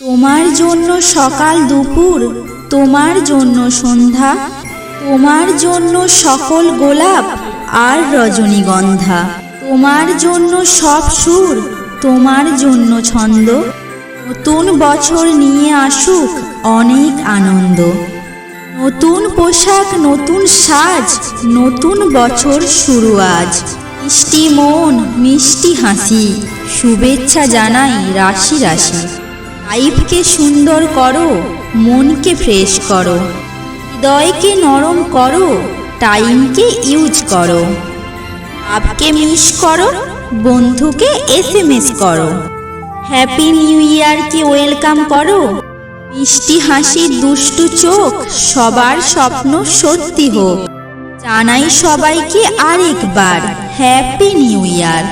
তোমার জন্য সকাল দুপুর, তোমার জন্য সন্ধ্যা, তোমার জন্য সকল গোলাপ আর রজনীগন্ধা, তোমার জন্য সব সুর, তোমার জন্য ছন্দ। নতুন বছর নিয়ে আসুক অনেক আনন্দ, নতুন পোশাক নতুন সাজ, নতুন বছর শুরু আজ। মিষ্টি মন মিষ্টি হাসি, শুভেচ্ছা জানাই রাশি রাশি। লাইফকে সুন্দর করো, মনকে ফ্রেশ করো, হৃদয়কে নরম করো, টাইমকে ইউজ করো। আপকে মিস করো, বন্ধুকে SMS করো। হ্যাপি নিউ ইয়ারকে ওয়েলকাম করো, মিষ্টি হাসি দুষ্টু চোখ, সবার স্বপ্ন সত্যি হোক। জানাই সবাইকে আরেকবার হ্যাপি নিউ ইয়ার।